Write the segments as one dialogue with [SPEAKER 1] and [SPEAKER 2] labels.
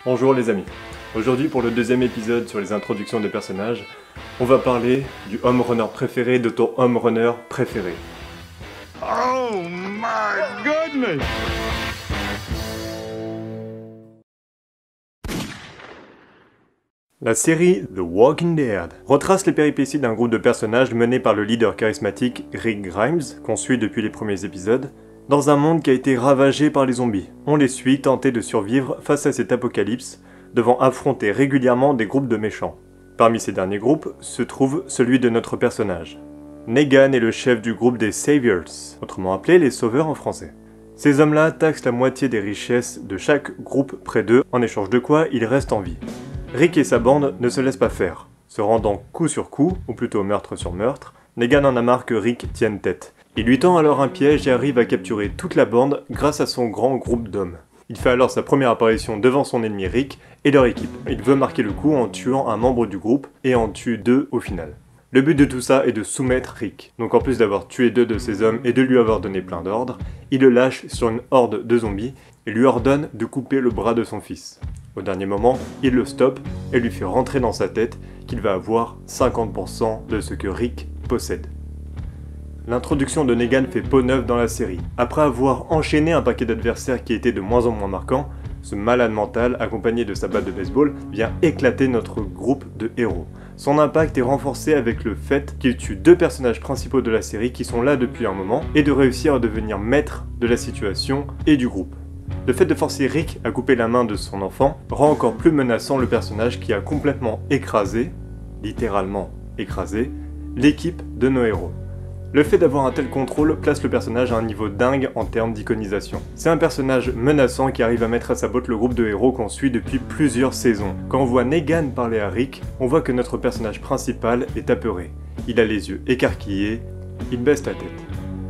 [SPEAKER 1] Bonjour les amis, aujourd'hui pour le deuxième épisode sur les introductions des personnages, on va parler du home runner préféré de ton home runner préféré.
[SPEAKER 2] Oh my goodness!
[SPEAKER 1] La série The Walking Dead retrace les péripéties d'un groupe de personnages mené par le leader charismatique Rick Grimes, qu'on suit depuis les premiers épisodes, dans un monde qui a été ravagé par les zombies. On les suit tenter de survivre face à cet apocalypse, devant affronter régulièrement des groupes de méchants. Parmi ces derniers groupes se trouve celui de notre personnage. Negan est le chef du groupe des Saviors, autrement appelé les Sauveurs en français. Ces hommes-là taxent la moitié des richesses de chaque groupe près d'eux, en échange de quoi ils restent en vie. Rick et sa bande ne se laissent pas faire. Se rendant coup sur coup, ou plutôt meurtre sur meurtre, Negan en a marre que Rick tienne tête. Il lui tend alors un piège et arrive à capturer toute la bande grâce à son grand groupe d'hommes. Il fait alors sa première apparition devant son ennemi Rick et leur équipe. Il veut marquer le coup en tuant un membre du groupe et en tue deux au final. Le but de tout ça est de soumettre Rick. Donc en plus d'avoir tué deux de ses hommes et de lui avoir donné plein d'ordres, il le lâche sur une horde de zombies et lui ordonne de couper le bras de son fils. Au dernier moment, il le stoppe et lui fait rentrer dans sa tête qu'il va avoir 50% de ce que Rick possède. L'introduction de Negan fait peau neuve dans la série. Après avoir enchaîné un paquet d'adversaires qui étaient de moins en moins marquants, ce malade mental, accompagné de sa batte de baseball, vient éclater notre groupe de héros. Son impact est renforcé avec le fait qu'il tue deux personnages principaux de la série qui sont là depuis un moment, et de réussir à devenir maître de la situation et du groupe. Le fait de forcer Rick à couper la main de son enfant rend encore plus menaçant le personnage qui a complètement écrasé, littéralement écrasé, l'équipe de nos héros. Le fait d'avoir un tel contrôle place le personnage à un niveau dingue en termes d'iconisation. C'est un personnage menaçant qui arrive à mettre à sa botte le groupe de héros qu'on suit depuis plusieurs saisons. Quand on voit Negan parler à Rick, on voit que notre personnage principal est apeuré. Il a les yeux écarquillés, il baisse la tête.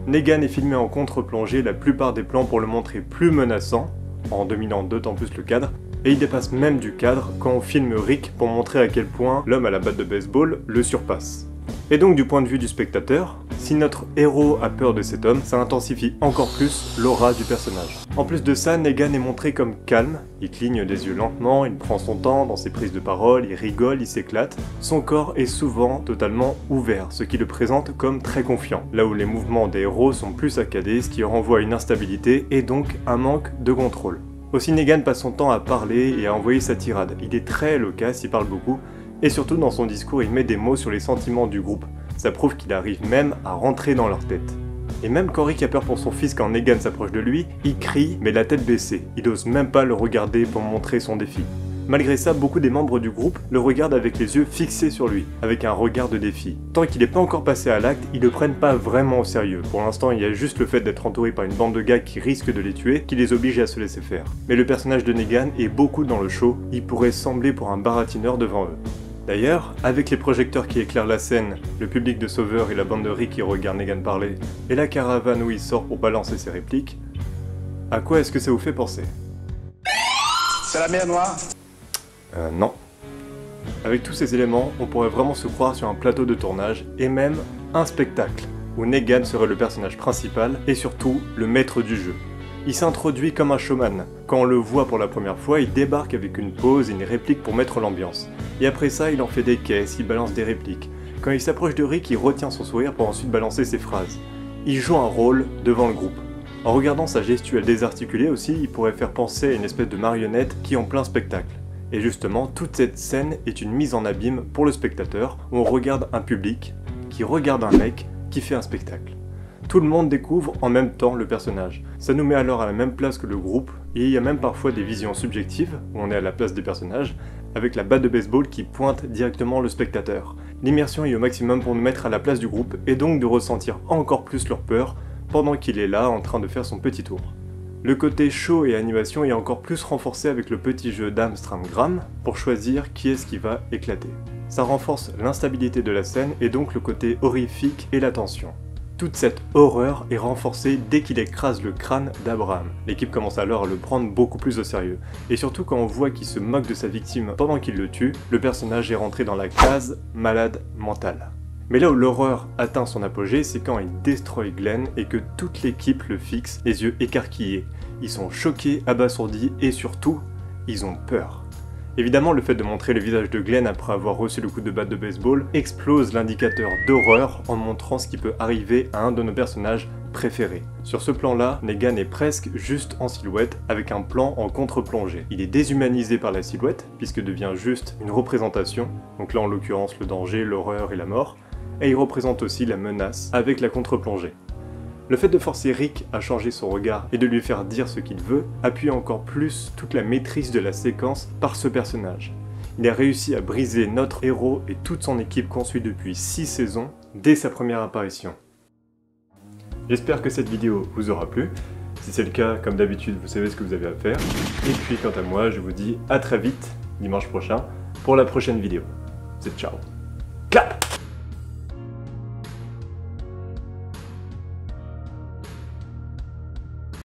[SPEAKER 1] Negan est filmé en contre-plongée la plupart des plans pour le montrer plus menaçant, en dominant d'autant plus le cadre, et il dépasse même du cadre quand on filme Rick pour montrer à quel point l'homme à la batte de baseball le surpasse. Et donc du point de vue du spectateur, si notre héros a peur de cet homme, ça intensifie encore plus l'aura du personnage. En plus de ça, Negan est montré comme calme, il cligne des yeux lentement, il prend son temps dans ses prises de parole, il rigole, il s'éclate. Son corps est souvent totalement ouvert, ce qui le présente comme très confiant, là où les mouvements des héros sont plus saccadés, ce qui renvoie à une instabilité et donc un manque de contrôle. Aussi Negan passe son temps à parler et à envoyer sa tirade, il est très loquace, il parle beaucoup, et surtout dans son discours il met des mots sur les sentiments du groupe. Ça prouve qu'il arrive même à rentrer dans leur tête. Et même quand Rick a peur pour son fils quand Negan s'approche de lui, il crie mais la tête baissée, il ose même pas le regarder pour montrer son défi. Malgré ça, beaucoup des membres du groupe le regardent avec les yeux fixés sur lui, avec un regard de défi. Tant qu'il n'est pas encore passé à l'acte, ils le prennent pas vraiment au sérieux. Pour l'instant, il y a juste le fait d'être entouré par une bande de gars qui risquent de les tuer, qui les oblige à se laisser faire. Mais le personnage de Negan est beaucoup dans le show, il pourrait sembler pour un baratineur devant eux. D'ailleurs, avec les projecteurs qui éclairent la scène, le public de Sauveur et la bande de Rick qui regarde Negan parler, et la caravane où il sort pour balancer ses répliques, à quoi est-ce que ça vous fait penser?
[SPEAKER 2] C'est la mer Noire?
[SPEAKER 1] Non. Avec tous ces éléments, on pourrait vraiment se croire sur un plateau de tournage, et même un spectacle, où Negan serait le personnage principal, et surtout le maître du jeu. Il s'introduit comme un showman. Quand on le voit pour la première fois, il débarque avec une pause et une réplique pour mettre l'ambiance. Et après ça, il en fait des caisses, il balance des répliques. Quand il s'approche de Rick, il retient son sourire pour ensuite balancer ses phrases. Il joue un rôle devant le groupe. En regardant sa gestuelle désarticulée aussi, il pourrait faire penser à une espèce de marionnette qui est en plein spectacle. Et justement, toute cette scène est une mise en abîme pour le spectateur, où on regarde un public qui regarde un mec qui fait un spectacle. Tout le monde découvre en même temps le personnage. Ça nous met alors à la même place que le groupe, et il y a même parfois des visions subjectives, où on est à la place des personnages, avec la batte de baseball qui pointe directement le spectateur. L'immersion est au maximum pour nous mettre à la place du groupe, et donc de ressentir encore plus leur peur, pendant qu'il est là en train de faire son petit tour. Le côté show et animation est encore plus renforcé avec le petit jeu d'Amstramgram, pour choisir qui est-ce qui va éclater. Ça renforce l'instabilité de la scène, et donc le côté horrifique et la tension. Toute cette horreur est renforcée dès qu'il écrase le crâne d'Abraham. L'équipe commence alors à le prendre beaucoup plus au sérieux. Et surtout quand on voit qu'il se moque de sa victime pendant qu'il le tue, le personnage est rentré dans la case malade mentale. Mais là où l'horreur atteint son apogée, c'est quand il destroy Glenn et que toute l'équipe le fixe, les yeux écarquillés. Ils sont choqués, abasourdis et surtout, ils ont peur. Évidemment, le fait de montrer le visage de Glenn après avoir reçu le coup de batte de baseball explose l'indicateur d'horreur en montrant ce qui peut arriver à un de nos personnages préférés. Sur ce plan-là, Negan est presque juste en silhouette avec un plan en contre-plongée. Il est déshumanisé par la silhouette puisque devient juste une représentation, donc là en l'occurrence le danger, l'horreur et la mort, et il représente aussi la menace avec la contre-plongée. Le fait de forcer Rick à changer son regard et de lui faire dire ce qu'il veut appuie encore plus toute la maîtrise de la séquence par ce personnage. Il a réussi à briser notre héros et toute son équipe construite depuis 6 saisons dès sa première apparition. J'espère que cette vidéo vous aura plu. Si c'est le cas, comme d'habitude, vous savez ce que vous avez à faire. Et puis quant à moi, je vous dis à très vite, dimanche prochain, pour la prochaine vidéo. C'est ciao.